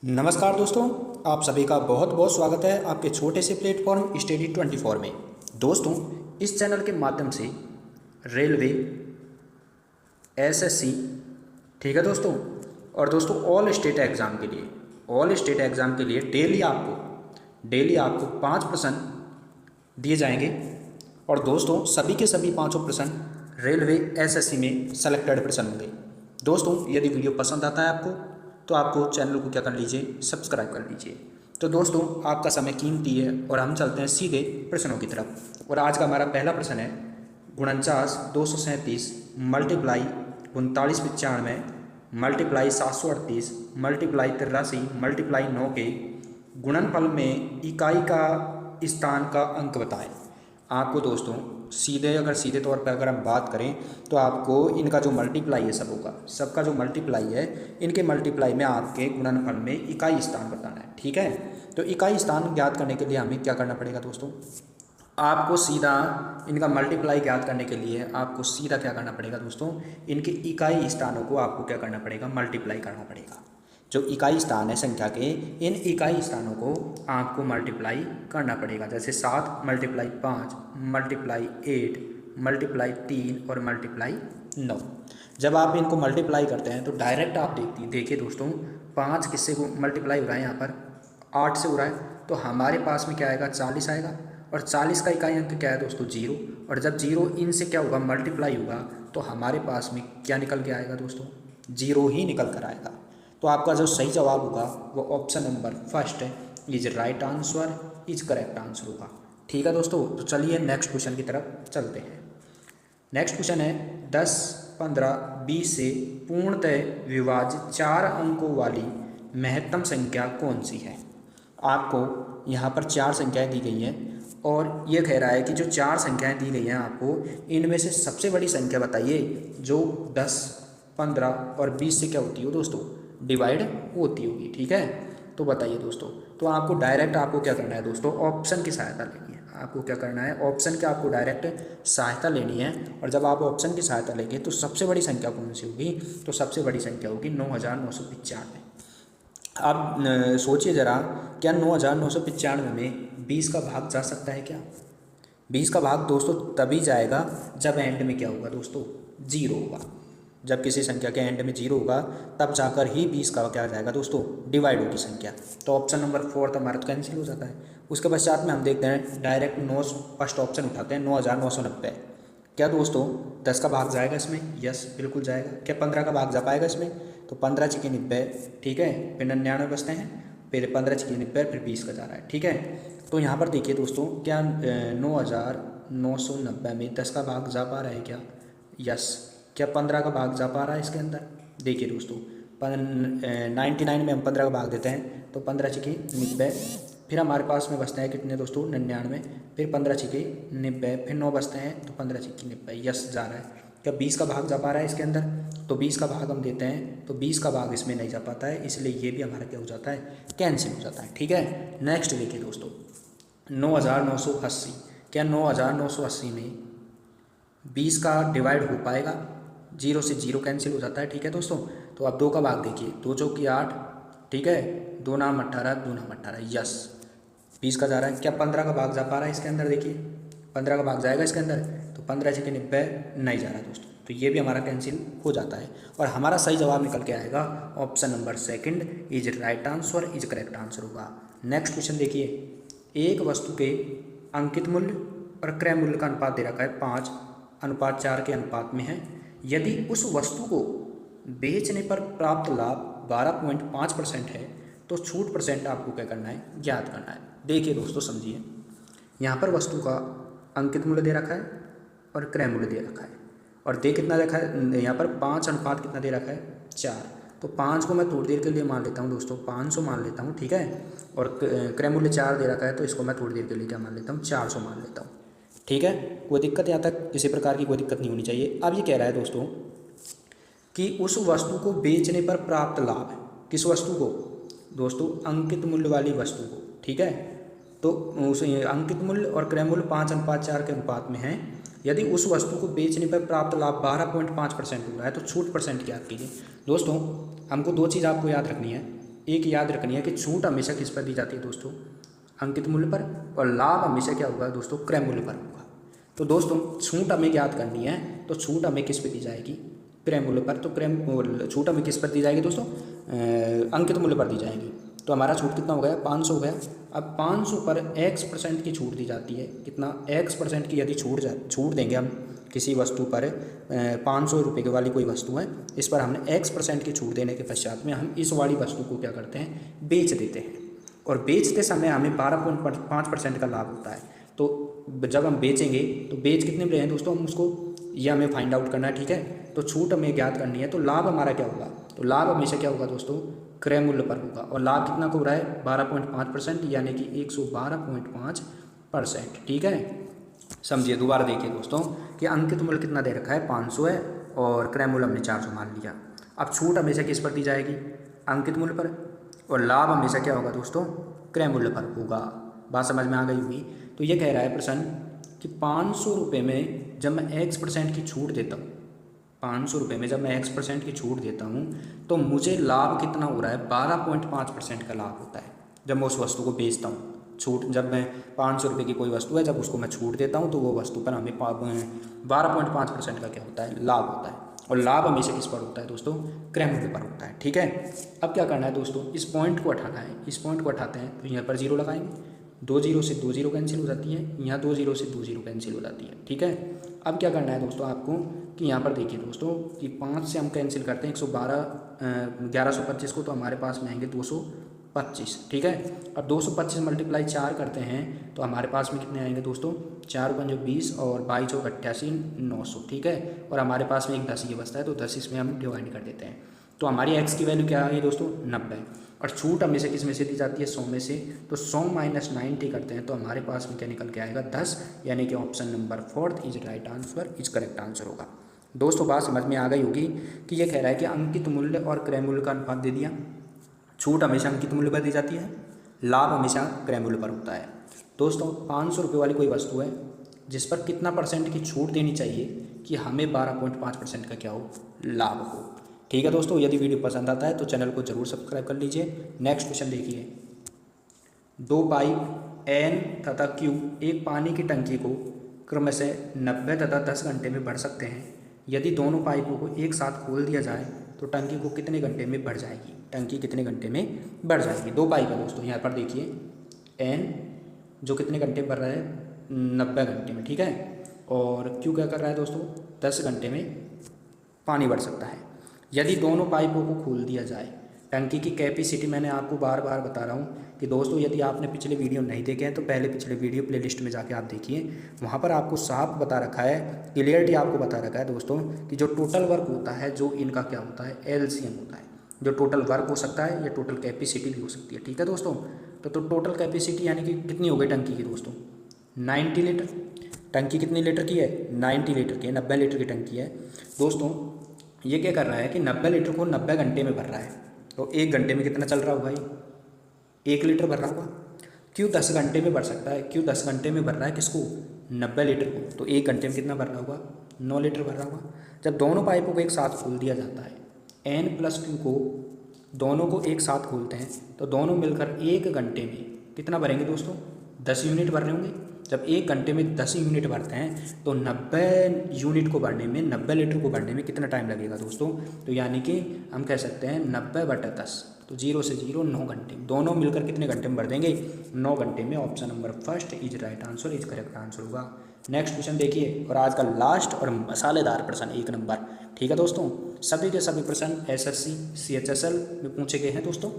नमस्कार दोस्तों, आप सभी का बहुत बहुत स्वागत है आपके छोटे से प्लेटफॉर्म स्टडी 24 में। दोस्तों, इस चैनल के माध्यम से रेलवे, एसएससी, ठीक है दोस्तों, और दोस्तों ऑल स्टेट एग्ज़ाम के लिए डेली आपको 5 प्रश्न दिए जाएंगे। और दोस्तों, सभी के सभी पाँचों प्रश्न रेलवे एसएससी में सेलेक्टेड प्रश्न होंगे। दोस्तों, यदि वीडियो पसंद आता है आपको तो आपको चैनल को क्या कर लीजिए, सब्सक्राइब कर लीजिए। तो दोस्तों, आपका समय कीमती है और हम चलते हैं सीधे प्रश्नों की तरफ। और आज का हमारा पहला प्रश्न है 49 237 मल्टीप्लाई 3995 मल्टीप्लाई 738 मल्टीप्लाई 83 मल्टीप्लाई 9 के गुणनफल में इकाई का स्थान का अंक बताएं। आपको दोस्तों सीधे तौर पर अगर हम बात करें तो आपको इनका जो मल्टीप्लाई है सबका जो मल्टीप्लाई है, इनके मल्टीप्लाई में आपके गुणनफल में इकाई स्थान बताना है। ठीक है, तो इकाई स्थान ज्ञात करने के लिए हमें क्या करना पड़ेगा दोस्तों, आपको सीधा इनका मल्टीप्लाई ज्ञात करने के लिए आपको सीधा क्या करना पड़ेगा दोस्तों, इनके इकाई स्थानों को आपको क्या करना पड़ेगा, मल्टीप्लाई करना पड़ेगा। जो इकाई स्थान है संख्या के, इन इकाई स्थानों को आपको मल्टीप्लाई करना पड़ेगा। जैसे 7 मल्टीप्लाई 5 मल्टीप्लाई 8 मल्टीप्लाई 3 और मल्टीप्लाई 9। जब आप इनको मल्टीप्लाई करते हैं तो डायरेक्ट आप देखिए दोस्तों, 5 किससे मल्टीप्लाई हो रहा है, यहाँ पर 8 से हो रहा है, तो हमारे पास में क्या आएगा, 40 आएगा। और 40 का इकाई अंक क्या है दोस्तों, 0। और जब 0 इनसे क्या होगा, मल्टीप्लाई होगा, तो हमारे पास में क्या निकल के आएगा दोस्तों, 0 ही निकल कर आएगा। तो आपका जो सही जवाब होगा वो ऑप्शन नंबर फर्स्ट है, is right answer, is correct answer होगा। ठीक है दोस्तों, तो चलिए नेक्स्ट क्वेश्चन की तरफ चलते हैं। नेक्स्ट क्वेश्चन है 10, 15, 20 से पूर्णतः विभाजित 4 अंकों वाली महत्तम संख्या कौन सी है। आपको यहाँ पर 4 संख्याएं दी गई हैं और ये कह रहा है कि जो 4 संख्याएं दी गई हैं आपको, इनमें से सबसे बड़ी संख्या बताइए जो 10, 15 और 20 से क्या होती हो दोस्तों, डिवाइड होती होगी। ठीक है, तो बताइए दोस्तों। तो आपको डायरेक्ट आपको क्या करना है दोस्तों, ऑप्शन की सहायता लेनी है। आपको क्या करना है, ऑप्शन की आपको डायरेक्ट सहायता लेनी है। और जब आप ऑप्शन की सहायता लेंगे तो सबसे बड़ी संख्या कौन सी होगी, तो सबसे बड़ी संख्या होगी 9995। अब सोचिए ज़रा, क्या 9995 में 20 का भाग जा सकता है क्या। 20 का भाग दोस्तों तभी जाएगा जब एंड में क्या होगा दोस्तों, 0 होगा। जब किसी संख्या के एंड में 0 होगा तब जाकर ही 20 का क्या जाएगा दोस्तों, डिवाइड होगी संख्या। तो ऑप्शन नंबर 4 तो हमारा तो कैंसिल हो जाता है। उसके पश्चात में हम देखते हैं डायरेक्ट फर्स्ट ऑप्शन उठाते हैं, 9990। क्या दोस्तों 10 का भाग जाएगा इसमें, यस बिल्कुल जाएगा। क्या 15 का भाग जा पाएगा इसमें, तो 15 × 90, ठीक है, फिर 99 बचते हैं, फिर 15 × 90, फिर 20 का जा रहा है। ठीक है, तो यहाँ पर देखिए दोस्तों, क्या 9990 में 10 का भाग जा पा रहा है क्या, यस। क्या 15 का भाग जा पा रहा है इसके अंदर, देखिए दोस्तों 99 में हम 15 का भाग देते हैं तो 15 × 90, फिर हमारे पास में बचते हैं कितने दोस्तों, 99, फिर 15 × 90, फिर 9 बचते हैं तो 15 × 90, यस जा रहा है। क्या 20 का भाग जा पा रहा है इसके अंदर, तो 20 का भाग हम देते हैं तो 20 का भाग इसमें नहीं जा पाता है, इसलिए ये भी हमारा क्या हो जाता है, कैंसिल हो जाता है। ठीक है, नेक्स्ट देखिए दोस्तों 9980। क्या 9980 में 20 का डिवाइड हो पाएगा, 0 से 0 कैंसिल हो जाता है। ठीक है दोस्तों, तो अब 2 का भाग देखिए, 2 चौकी 8, ठीक है, 2 नाम 18, 2 नाम 18, यस 20 का जा रहा है। क्या 15 का भाग जा पा रहा है इसके अंदर, देखिए 15 का भाग जाएगा इसके अंदर, तो 15 × 90 नहीं जा रहा दोस्तों, तो ये भी हमारा कैंसिल हो जाता है। और हमारा सही जवाब निकल के आएगा option number second, is right answer, is correct answer होगा। नेक्स्ट क्वेश्चन देखिए, एक वस्तु के अंकित मूल्य और क्रय मूल्य का अनुपात दे रखा है 5:4 के अनुपात में है। यदि उस वस्तु को बेचने पर प्राप्त लाभ 12.5% है तो छूट परसेंट आपको क्या करना है, ज्ञात करना है। देखिए दोस्तों समझिए, यहाँ पर वस्तु का अंकित मूल्य दे रखा है और क्रय मूल्य दे रखा है, और दे कितना रखा है यहाँ पर, 5 अनुपात कितना दे रखा है, 4। तो 5 को मैं थोड़ी देर के लिए मान लेता हूँ दोस्तों, 500 मान लेता हूँ। ठीक है, और क्रय मूल्य 4 दे रखा है, तो इसको मैं थोड़ी देर के लिए क्या मान लेता हूँ, 400 मान लेता हूँ। ठीक है, कोई दिक्कत यहाँ तक किसी प्रकार की कोई दिक्कत नहीं होनी चाहिए। अब ये कह रहा है दोस्तों कि उस वस्तु को बेचने पर प्राप्त लाभ, किस वस्तु को दोस्तों, अंकित मूल्य वाली वस्तु को। ठीक है, तो उस अंकित मूल्य और क्रय मूल्य 5:4 के अनुपात में है। यदि उस वस्तु को बेचने पर प्राप्त लाभ 12.5% हो रहा है तो छूट परसेंट ज्ञात कीजिए। दोस्तों हमको 2 चीज़ आपको याद रखनी है, एक याद रखनी है कि छूट हमेशा किस पर दी जाती है दोस्तों, अंकित मूल्य पर, और लाभ हमेशा क्या होगा दोस्तों, क्रय मूल्य पर होगा। तो दोस्तों छूट हमें याद करनी है, तो छूट हमें किस पर दी जाएगी, क्रय मूल्य पर। तो क्रय छूट हमें किस पर दी जाएगी दोस्तों, अंकित मूल्य पर दी जाएगी। तो हमारा छूट कितना हो गया, 500 हो गया। अब 500 पर x% की छूट दी जाती है, कितना, x% की यदि छूट देंगे हम किसी वस्तु पर, 500 रुपये की वाली कोई वस्तु है, इस पर हमने x% की छूट देने के पश्चात में हम इस वाली वस्तु को क्या करते हैं, बेच देते हैं, और बेचते समय हमें 12.5% का लाभ होता है। तो जब हम बेचेंगे तो बेच कितने में रहे हैं दोस्तों, हम उसको, ये हमें फाइंड आउट करना है, ठीक है। तो छूट हमें ज्ञात करनी है, तो लाभ हमारा क्या होगा, तो लाभ हमेशा क्या होगा दोस्तों, क्रय मूल्य पर होगा, और लाभ कितना को हो रहा है, 12.5%, यानी कि 112.5%, ठीक है। समझिए, दोबारा देखिए दोस्तों कि अंकित मूल्य कितना दे रखा है, 500 है, और क्रय मूल्य हमने 400 मान लिया। अब छूट हमेशा किस पर दी जाएगी, अंकित मूल्य पर, और लाभ हमेशा क्या होगा दोस्तों, क्रय मूल्य पर होगा। बात समझ में आ गई होगी। तो ये कह रहा है प्रश्न कि 500 रुपये में जब मैं x% की छूट देता हूँ, 500 रुपये में जब मैं x% की छूट देता हूँ, तो मुझे लाभ कितना हो रहा है, 12.5% का लाभ होता है जब मैं उस वस्तु को बेचता हूँ। छूट, जब मैं 500 रुपये की कोई वस्तु है, जब उसको मैं छूट देता हूँ, तो वो वस्तु पर हमें 12.5% का क्या होता है, लाभ होता है। और लाभ हमेशा किस पर होता है दोस्तों, क्रय मूल्य पर होता है, ठीक है। अब क्या करना है दोस्तों, इस पॉइंट को हटाना है, इस पॉइंट को हटाते हैं तो यहाँ पर 0 लगाएंगे, 2 0 से 2 0 कैंसिल हो जाती है, यहाँ 2 0 से 2 0 कैंसिल हो जाती है, ठीक है। अब क्या करना है दोस्तों आपको, कि यहाँ पर देखिए दोस्तों कि 5 से हम कैंसिल करते हैं 1125 को, तो हमारे पास में आएंगे 225, ठीक है। अब 225 मल्टीप्लाई 4 करते हैं तो हमारे पास में कितने आएंगे दोस्तों, 4 × 20 और 22 × 88 900, ठीक है। और हमारे पास में एक 10 ये बचता है, तो 10 इसमें हम डिवाइड कर देते हैं। तो हमारी x की वैल्यू क्या आ गई दोस्तों, 90, और छूट हमेशा किस में से दी जाती है, 100 में से। तो 100 - 90 करते हैं तो हमारे पास में क्या निकल के आएगा, 10, यानी कि option number 4 is right answer, is correct answer होगा। दोस्तों बात समझ में आ गई होगी कि ये कह रहा है कि अंकित मूल्य और क्रय मूल्य का अनुपात दे दिया, छूट हमेशा अंकित मूल्य पर दी जाती है, लाभ हमेशा क्रय मूल्य पर होता है। दोस्तों 500 रुपये वाली कोई वस्तु है जिस पर कितना % की छूट देनी चाहिए कि हमें 12.5% का क्या हो, लाभ हो, ठीक है दोस्तों। यदि वीडियो पसंद आता है तो चैनल को जरूर सब्सक्राइब कर लीजिए। नेक्स्ट क्वेश्चन देखिए, 2 पाइप N तथा Q एक पानी की टंकी को क्रमशः 90 तथा 10 घंटे में भर सकते हैं। यदि दोनों पाइपों को एक साथ खोल दिया जाए तो टंकी को कितने घंटे में भर जाएगी, टंकी कितने घंटे में भर जाएगी। 2 पाइप है दोस्तों, यहाँ पर देखिए N जो कितने घंटे में भर रहा है, 90 घंटे में, ठीक है। और Q क्या कर रहा है दोस्तों, 10 घंटे में पानी भर सकता है। यदि दोनों पाइपों को खोल दिया जाए, टंकी की कैपेसिटी, मैंने आपको बार बार बता रहा हूँ कि दोस्तों यदि आपने पिछले वीडियो नहीं देखे हैं तो पहले पिछले वीडियो प्लेलिस्ट में जाके आप देखिए, वहाँ पर आपको साफ बता रखा है, क्लियरिटी आपको बता रखा है दोस्तों कि जो टोटल वर्क होता है, जो इनका क्या होता है, LCM होता है। जो टोटल वर्क हो सकता है या टोटल कैपेसिटी भी हो सकती है, ठीक है दोस्तों। तो टोटल कैपेसिटी यानी कि कितनी हो गई टंकी की दोस्तों, 90 लीटर। टंकी कितनी लीटर की है, 90 लीटर की है, 90 लीटर की टंकी है दोस्तों। ये क्या कर रहा है कि 90 लीटर को 90 घंटे में भर रहा है, तो 1 घंटे में कितना चल रहा होगा, 1 लीटर भर रहा होगा। क्यों 10 घंटे में भर सकता है, क्यों 10 घंटे में भर रहा है, किसको, 90 लीटर को, तो 1 घंटे में कितना भर रहा होगा, 9 लीटर भर रहा होगा। जब दोनों पाइपों को एक साथ खोल दिया जाता है, N + Q को दोनों को एक साथ खोलते हैं तो दोनों मिलकर 1 घंटे में कितना भरेंगे दोस्तों, 10 यूनिट भर रहे होंगे। जब 1 घंटे में 10 यूनिट भरते हैं तो 90 यूनिट को भरने में, 90 लीटर को भरने में कितना टाइम लगेगा दोस्तों, तो यानी कि हम कह सकते हैं 90/10, तो 0 से 0 9 घंटे, दोनों मिलकर कितने घंटे में भर देंगे, 9 घंटे में। Option number 1 is right answer, is correct answer होगा। नेक्स्ट क्वेश्चन देखिए, और आज का लास्ट और मसालेदार प्रश्न 1 नंबर, ठीक है दोस्तों। सभी के सभी प्रश्न SSC CHSL में पूछे गए हैं दोस्तों।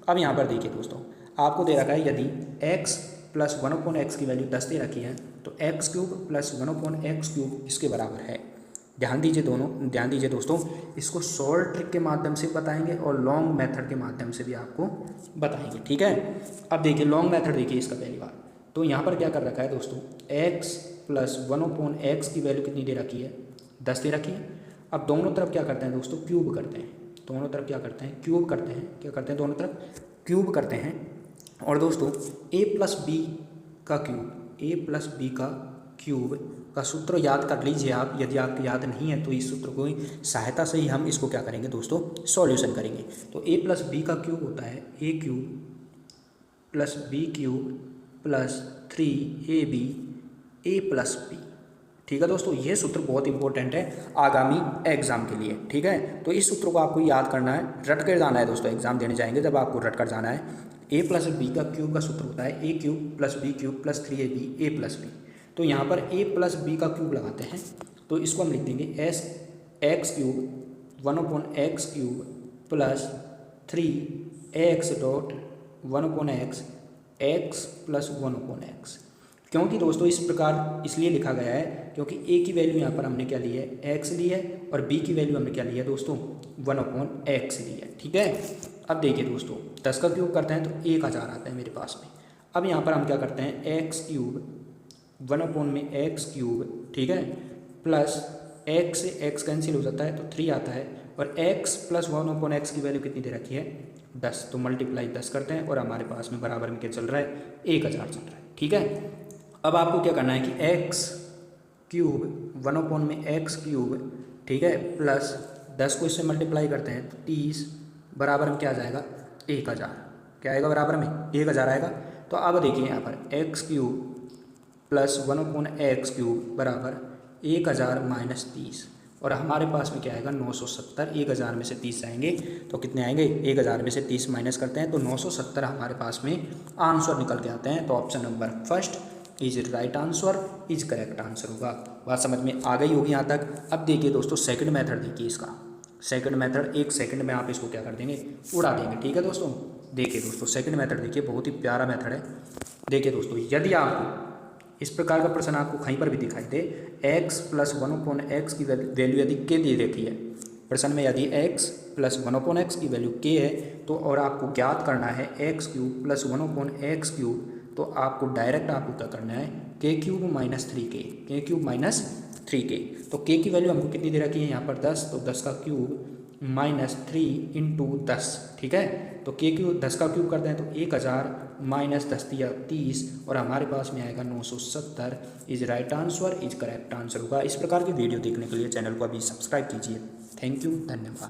अब यहाँ पर देखिए दोस्तों, आपको दे रखा है यदि x + 1/x की वैल्यू 10 दे रखी है तो x³ + 1/x³ इसके बराबर है। ध्यान दीजिए दोस्तों, इसको शॉर्ट ट्रिक के माध्यम से बताएंगे और लॉन्ग मेथड के माध्यम से भी आपको बताएंगे, ठीक है। अब देखिए लॉन्ग मेथड देखिए इसका पहली बार, तो यहाँ पर क्या कर रखा है दोस्तों, x + 1/x की वैल्यू कितनी दे रखी है, 10 दे रखी है। अब दोनों तरफ क्या करते हैं दोस्तों, क्यूब करते हैं, दोनों तरफ क्या करते हैं, क्यूब करते हैं, क्या करते हैं, दोनों तरफ क्यूब करते हैं। और दोस्तों a + b का क्यूब, a + b का क्यूब का सूत्र याद कर लीजिए आप, यदि आपको याद नहीं है तो इस सूत्र की सहायता से ही हम इसको क्या करेंगे दोस्तों, सॉल्यूशन करेंगे। तो a प्लस बी का क्यूब होता है a cube plus B cube plus 3ab a plus B. ठीक है दोस्तों, ये सूत्र बहुत इंपॉर्टेंट है आगामी एग्जाम के लिए। ठीक है, तो इस सूत्र को आपको याद करना है, रट कर जाना है दोस्तों। एग्जाम देने जाएंगे जब आपको रट कर जाना है। a प्लस बी का क्यूब का सूत्र होता है a cube plus B cube plus 3ab a plus B. तो यहाँ पर a प्लस बी का क्यूब लगाते हैं, तो इसको हम लिख देंगे एस x cube 1/x cube plus 3ax dot 1/x x plus 1/x। क्योंकि दोस्तों इस प्रकार इसलिए लिखा गया है क्योंकि a की वैल्यू यहाँ पर हमने क्या ली है, x ली है, और b की वैल्यू हमने क्या ली है दोस्तों, 1/x ली है। ठीक है, अब देखिए दोस्तों 10 का क्यूब करते हैं तो 1000 आता है मेरे पास में। अब यहाँ पर हम क्या करते हैं, x क्यूब 1/x क्यूब, ठीक है, प्लस x से x कैंसिल हो जाता है तो 3 आता है, और x प्लस 1/x की वैल्यू कितनी दे रखी है, 10। तो मल्टीप्लाई 10 करते हैं और हमारे पास में बराबर में क्या चल रहा है, 1000 चल रहा है। ठीक है, अब आपको क्या करना है कि x क्यूब 1/x क्यूब, ठीक है, प्लस 10 को इससे मल्टीप्लाई करते हैं तो 30 बराबर में क्या आ जाएगा, 1000। क्या आएगा बराबर में, 1000 आएगा। तो अब देखिए यहाँ पर x cube plus 1/x cube बराबर 1000 माइनस 30, और हमारे पास में क्या आएगा 970। 1000 में से 30 आएंगे तो कितने आएंगे, 1000 में से 30 माइनस करते हैं तो 970 हमारे पास में आंसर निकल के आते हैं। तो option number first is right answer, is correct answer होगा। बात समझ में आ गई होगी यहाँ तक। अब देखिए दोस्तों सेकंड मेथड देखिए इसका। सेकंड मेथड 1 सेकंड में आप इसको क्या कर देंगे, उड़ा देंगे। ठीक है दोस्तों, देखिए दोस्तों सेकंड मेथड देखिए, बहुत ही प्यारा मेथड है। देखिए दोस्तों, यदि आपको इस प्रकार का प्रश्न आपको कहीं पर भी दिखाई दे, x प्लस 1/x की वैल्यू यदि k दी रहती है प्रश्न में, यदि x प्लस 1/x की वैल्यू k है तो, और आपको ज्ञात करना है x cube plus 1/x cube, तो आपको डायरेक्ट आपको क्या करना है, k cube minus 3k, k cube minus 3k। तो k की वैल्यू हमको कितनी दे रखी है यहाँ पर 10, तो 10 का क्यूब माइनस 3 इंटू 10। ठीक है, तो k क्यूब 10 का क्यूब करते हैं तो 1000 माइनस 10 दिया 30, और हमारे पास में आएगा 970। Is right answer, is correct answer होगा। इस प्रकार की वीडियो देखने के लिए चैनल को अभी सब्सक्राइब कीजिए। थैंक यू, धन्यवाद।